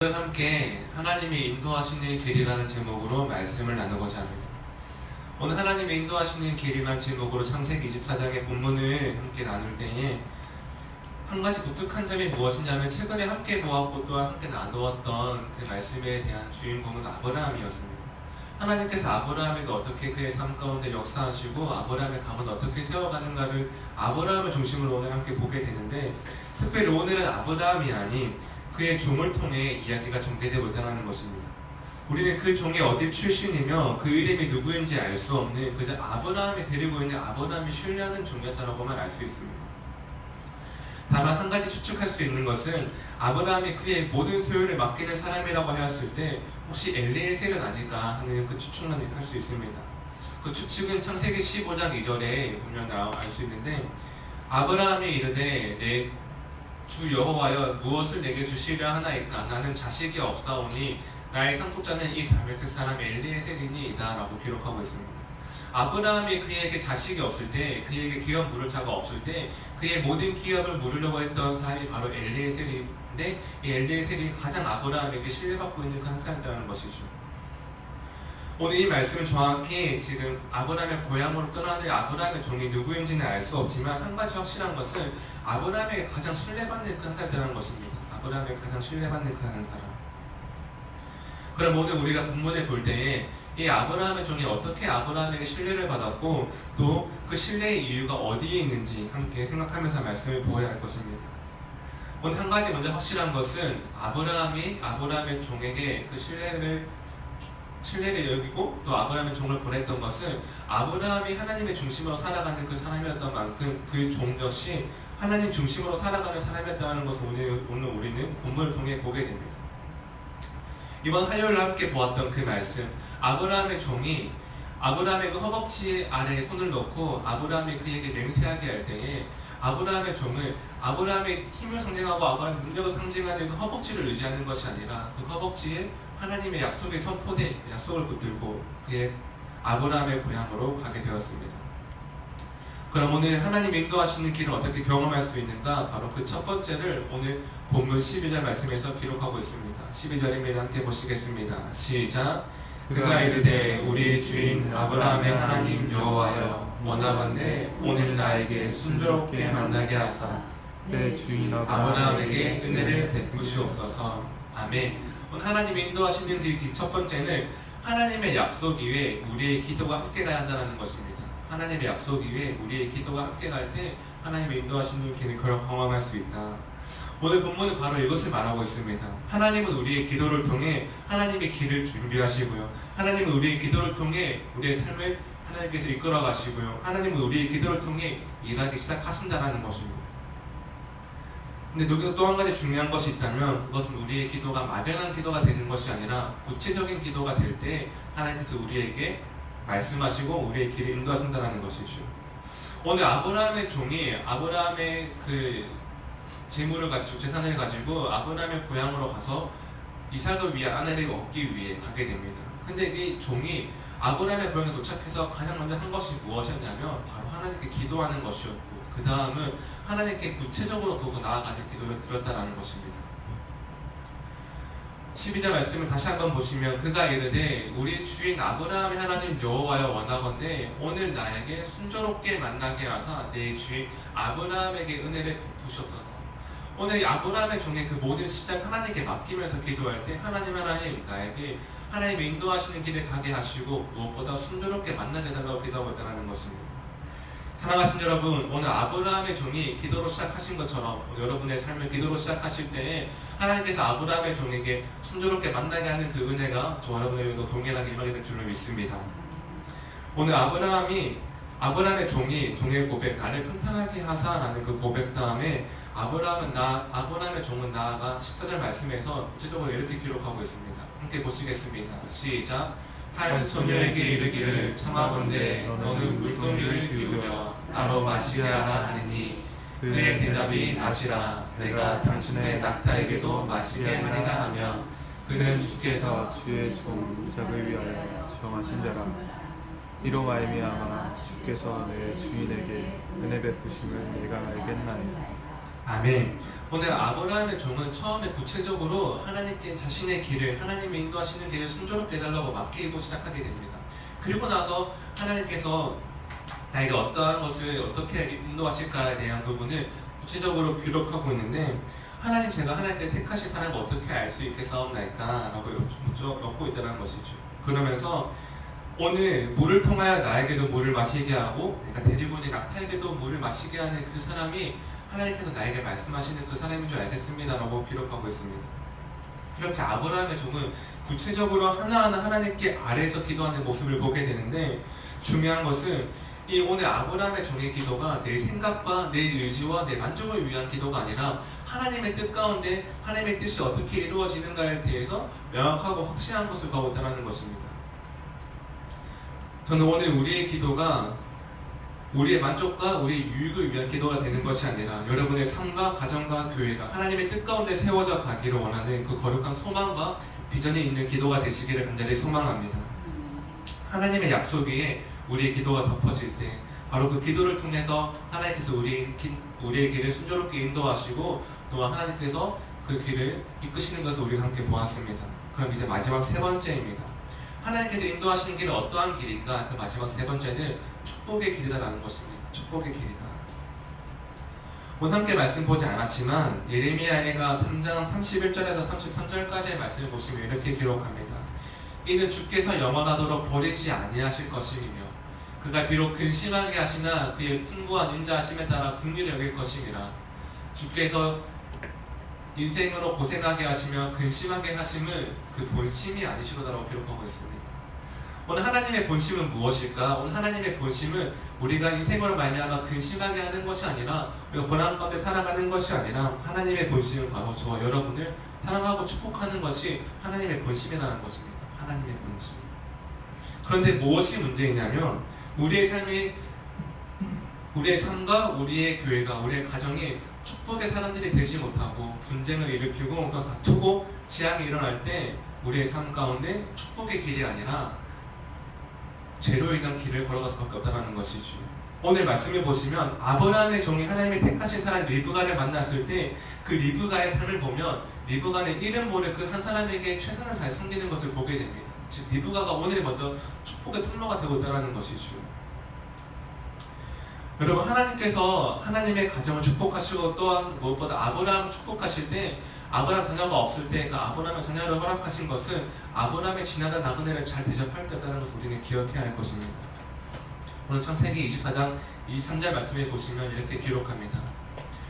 오늘 함께 하나님이 인도하시는 길이라는 제목으로 말씀을 나누고자 합니다. 오늘 하나님이 인도하시는 길이라는 제목으로 창세기 24장의 본문을 함께 나눌 때에 한 가지 독특한 점이 무엇이냐면 최근에 함께 보았고 또한 함께 나누었던 그 말씀에 대한 주인공은 아브라함이었습니다. 하나님께서 아브라함에게 어떻게 그의 삶 가운데 역사하시고 아브라함의 가문을 어떻게 세워가는가를 아브라함을 중심으로 오늘 함께 보게 되는데, 특별히 오늘은 아브라함이 아닌 그의 종을 통해 이야기가 전개되고 있다는 것입니다. 우리는 그 종이 어디 출신이며 그 이름이 누구인지 알 수 없는 그저 아브라함이 데리고 있는 아브라함이 신뢰하는 종이었다라고만 알 수 있습니다. 다만 한 가지 추측할 수 있는 것은 아브라함이 그의 모든 소유를 맡기는 사람이라고 하였을 때 혹시 엘리에셀은 아닐까 하는 그 추측만 할 수 있습니다. 그 추측은 창세기 15장 2절에 보면 알 수 있는데, 아브라함이 이르되 내 주 여호와여 무엇을 내게 주시려 하나이까? 나는 자식이 없사오니 나의 상속자는 이 다메섹 사람 엘리에셀이니이다 라고 기록하고 있습니다. 아브라함이 그에게 자식이 없을 때, 그에게 기업 물을 자가 없을 때 그의 모든 기업을 물으려고 했던 사람이 바로 엘리에셀인데, 이 엘리에셀이 가장 아브라함에게 신뢰받고 있는 그 한 사람이라는 것이죠. 오늘 이 말씀은 정확히 지금 아브라함의 고향으로 떠나는 아브라함의 종이 누구인지는 알 수 없지만 한 가지 확실한 것은 아브라함에게 가장 신뢰받는 그 한 사람이라는 것입니다. 아브라함에게 가장 신뢰받는 그 한 사람. 그럼 오늘 우리가 본문을 볼 때에 이 아브라함의 종이 어떻게 아브라함에게 신뢰를 받았고 또 그 신뢰의 이유가 어디에 있는지 함께 생각하면서 말씀을 보아야 할 것입니다. 오늘 한 가지 먼저 확실한 것은 아브라함이 아브라함의 종에게 그 신뢰를 여기고 또 아브라함의 종을 보냈던 것은 아브라함이 하나님의 중심으로 살아가는 그 사람이었던 만큼 그 종 역시 하나님 중심으로 살아가는 사람이었다는 것을 오늘 우리는 본문을 통해 보게 됩니다. 이번 화요일 함께 보았던 그 말씀, 아브라함의 종이 아브라함의 그 허벅지 아래에 손을 넣고 아브라함이 그에게 맹세하게 할 때에 아브라함의 종은 아브라함의 힘을 상징하고 아브라함의 능력을 상징하는 그 허벅지를 의지하는 것이 아니라 그 허벅지에 하나님의 약속의 선포된 그 약속을 붙들고 그의 아브라함의 고향으로 가게 되었습니다. 그럼 오늘 하나님이 인도하시는 길을 어떻게 경험할 수 있는가? 바로 그 첫 번째를 오늘 본문 12절 말씀에서 기록하고 있습니다. 12절입니다. 함께 보시겠습니다. 시작! 그가 이르되 우리 주인 아브라함의 하나님 여호와여 원하건대 오늘 나에게 순조롭게 만나게 하사 내 주인 아브라함에게 은혜를 베푸시옵소서. 아멘. 오늘 하나님이 인도하시는 그 첫 번째는 하나님의 약속 이외에 우리의 기도가 함께 가야 한다는 것입니다. 하나님의 약속 이외에 우리의 기도가 함께 갈 때 하나님의 인도하시는 길을 경험할 수 있다. 오늘 본문은 바로 이것을 말하고 있습니다. 하나님은 우리의 기도를 통해 하나님의 길을 준비하시고요. 하나님은 우리의 기도를 통해 우리의 삶을 하나님께서 이끌어 가시고요. 하나님은 우리의 기도를 통해 일하기 시작하신다는 것입니다. 근데 여기서 또 한 가지 중요한 것이 있다면 그것은 우리의 기도가 막연한 기도가 되는 것이 아니라 구체적인 기도가 될 때 하나님께서 우리에게 말씀하시고 우리의 길을 인도하신다는 것이죠. 오늘 아브라함의 종이 아브라함의 그 재물을 가지고 재산을 가지고 아브라함의 고향으로 가서 이삭을 위한 아내를 얻기 위해 가게 됩니다. 근데 이 종이 아브라함의 고향에 도착해서 가장 먼저 한 것이 무엇이었냐면 바로 하나님께 기도하는 것이었고 그 다음은 하나님께 구체적으로 더 나아가는 기도를 드렸다는 것입니다. 12절 말씀을 다시 한번 보시면 그가 이르되 우리 주인 아브라함의 하나님 여호와여 원하건대 오늘 나에게 순조롭게 만나게 하사 내 주인 아브라함에게 은혜를 베푸시옵소서. 오늘 아브라함의 종의 그 모든 시작 하나님께 맡기면서 기도할 때 하나님 나에게 하나님의 인도하시는 길에 가게 하시고 무엇보다 순조롭게 만나게 해달라고 기도하고 있다는 것입니다. 사랑하신 여러분, 오늘 아브라함의 종이 기도로 시작하신 것처럼 여러분의 삶을 기도로 시작하실 때에 하나님께서 아브라함의 종에게 순조롭게 만나게 하는 그 은혜가 저 여러분에게도 동일하게 임하게 될 줄로 믿습니다. 오늘 아브라함의 종의 고백, 나를 평탄하게 하사라는 그 고백 다음에 아브라함의 종은 나아가 14절 말씀에서 구체적으로 이렇게 기록하고 있습니다. 함께 보시겠습니다. 시작! 한 소녀에게 이르기를 청하건대 너는 물동이를 기울여 나로 마시게 하라 하느니 그의 대답이 마시라 내가 당신의 낙타에게도 마시게 하리라 하며 그는 주께서 주의 종 이삭을 위하여 정하신 자라. 이로 말미암아 주께서 내 주인에게 은혜 베푸심을 내가 알겠나이다. 아멘. 오늘 아브라함의 종은 처음에 구체적으로 하나님께 자신의 길을, 하나님의 인도하시는 길을 순조롭게 해달라고 맡기고 시작하게 됩니다. 그리고 나서 하나님께서 나에게 어떠한 것을 어떻게 인도하실까에 대한 부분을 구체적으로 기록하고 있는데, 하나님, 제가 하나님께 택하실 사람을 어떻게 알 수 있겠사옵나이까? 라고 묻고 있다는 것이죠. 그러면서 오늘 물을 통하여 나에게도 물을 마시게 하고 내가 데리고 온 낙타에게도 물을 마시게 하는 그 사람이 하나님께서 나에게 말씀하시는 그 사람인 줄 알겠습니다 라고 기록하고 있습니다. 이렇게 아브라함의 종은 구체적으로 하나하나 하나님께 아래에서 기도하는 모습을 보게 되는데, 중요한 것은 이 오늘 아브라함의 종의 기도가 내 생각과 내 의지와 내 만족을 위한 기도가 아니라 하나님의 뜻 가운데 하나님의 뜻이 어떻게 이루어지는가에 대해서 명확하고 확실한 것을 가고 있다는 것입니다. 저는 오늘 우리의 기도가 우리의 만족과 우리의 유익을 위한 기도가 되는 것이 아니라 여러분의 삶과 가정과 교회가 하나님의 뜻 가운데 세워져 가기를 원하는 그 거룩한 소망과 비전이 있는 기도가 되시기를 간절히 소망합니다. 하나님의 약속 위에 우리의 기도가 덮어질 때 바로 그 기도를 통해서 하나님께서 우리의 길을 순조롭게 인도하시고 또한 하나님께서 그 길을 이끄시는 것을 우리가 함께 보았습니다. 그럼 이제 마지막 세 번째입니다. 하나님께서 인도하시는 길은 어떠한 길인가? 그 마지막 세 번째는 축복의 길이다라는 것입니다. 축복의 길이다. 오늘 함께 말씀 보지 않았지만 예레미야가 3장 31절에서 33절까지의 말씀을 보시면 이렇게 기록합니다. 이는 주께서 영원하도록 버리지 아니하실 것임이며 그가 비록 근심하게 하시나 그의 풍부한 인자하심에 따라 긍휼히 여길 것임이라. 주께서 인생으로 고생하게 하시며 근심하게 하심은 그 본심이 아니시로다라고 기록하고 있습니다. 오늘 하나님의 본심은 무엇일까? 오늘 하나님의 본심은 우리가 인생으로 말미암아 근심하게 하는 것이 아니라 우리가 고난 가운데 살아가는 것이 아니라 하나님의 본심은 바로 저와 여러분을 사랑하고 축복하는 것이 하나님의 본심이라는 것입니다. 하나님의 본심. 그런데 무엇이 문제이냐면 우리의 삶과 우리의 교회가, 우리의 가정이 축복의 사람들이 되지 못하고 분쟁을 일으키고 또 다투고 재앙이 일어날 때 우리의 삶 가운데 축복의 길이 아니라 죄로 인한 길을 걸어갈 수밖에 없다는 것이죠. 오늘 말씀을 보시면 아브라함의 종이 하나님의 택하신 사람 리브가를 만났을 때 그 리브가의 삶을 보면 리브가는 이름 모를 그 한 사람에게 최선을 다해 섬기는 것을 보게 됩니다. 즉 리브가가 오늘 먼저 축복의 통로가 되고 있다는 것이죠. 여러분, 하나님께서 하나님의 가정을 축복하시고 또한 무엇보다 아브라함을 축복하실 때 아브라함 자녀가 없을 때 그 아브라함의 자녀를 허락하신 것은 아브라함의 지나간 나그네를 잘 대접할 때라는 것을 우리는 기억해야 할 것입니다. 오늘 창세기 24장 23절 말씀에 보시면 이렇게 기록합니다.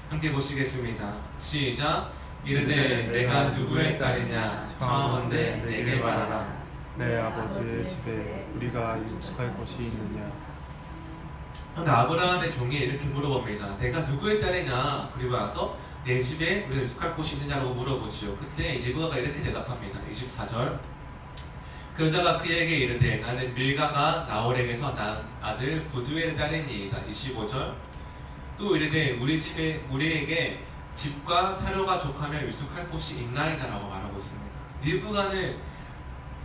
함께 보시겠습니다. 시작. 이르되 내가 누구의 딸이냐 청하건대 내게 말하라. 내 아버지의 집에 우리가 유숙할 곳이 있느냐. 근데 아브라함의 종이 이렇게 물어봅니다. 내가 누구의 딸이냐? 그리고 나서 내 집에 우리가 유숙할 곳이 있느냐고 물어보지요. 그때 리브가가 이렇게 대답합니다. 24절. 그 여자가 그에게 이르되 나는 밀가가 나홀에게서 낳은 아들 부두엘의 딸이니이다. 25절. 또 이르되 우리에게 집과 사료가 족하며 유숙할 곳이 있나이다 라고 말하고 있습니다. 리브가는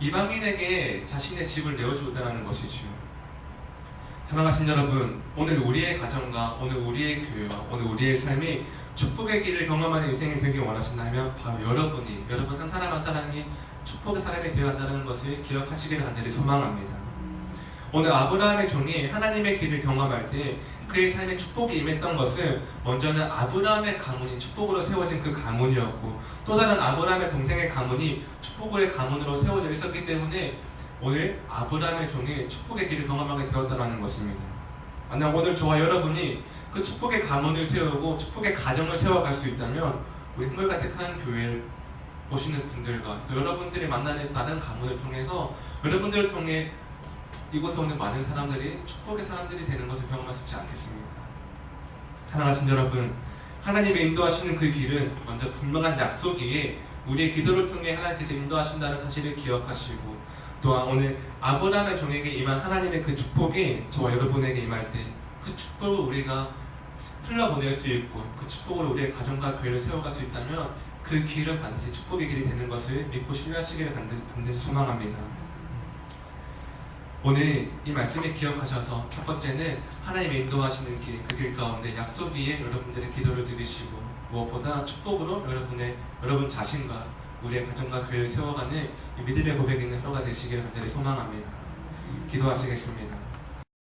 이방인에게 자신의 집을 내어주었다는 것이죠. 사랑하신 여러분, 오늘 우리의 가정과 오늘 우리의 교회와 오늘 우리의 삶이 축복의 길을 경험하는 인생이 되길 원하신다면 바로 여러분 한 사람 한 사람이 축복의 사람이 되어야 한다는 것을 기억하시기를 간절히 소망합니다. 오늘 아브라함의 종이 하나님의 길을 경험할 때 그의 삶에 축복이 임했던 것은 먼저는 아브라함의 가문이 축복으로 세워진 그 가문이었고 또 다른 아브라함의 동생의 가문이 축복의 가문으로 세워져 있었기 때문에 오늘 아브라함의 종이 축복의 길을 경험하게 되었다는 것입니다. 만약 오늘 저와 여러분이 그 축복의 가문을 세우고 축복의 가정을 세워갈 수 있다면 우리 흥물가 택한 교회를 오시는 분들과 또 여러분들이 만나는 다른 가문을 통해서 여러분들을 통해 이곳에 오는 많은 사람들이 축복의 사람들이 되는 것을 경험할 수 있지 않겠습니까? 사랑하신 여러분, 하나님의 인도하시는 그 길은 먼저 분명한 약속 위에 우리의 기도를 통해 하나님께서 인도하신다는 사실을 기억하시고 또한 오늘 아브라함의 종에게 임한 하나님의 그 축복이 저와 여러분에게 임할 때 그 축복을 우리가 흘러보낼 수 있고 그 축복을 우리의 가정과 교회를 세워갈 수 있다면 그 길은 반드시 축복의 길이 되는 것을 믿고 신뢰하시기를 반드시 소망합니다. 오늘 이 말씀을 기억하셔서 첫 번째는 하나님의 인도하시는 길, 그 길 가운데 약속 위에 여러분들의 기도를 드리시고 무엇보다 축복으로 여러분 자신과 우리의 가정과 교회를 세워가는 이 믿음의 고백 있는 하루가 되시기를 간절히 소망합니다. 기도하시겠습니다.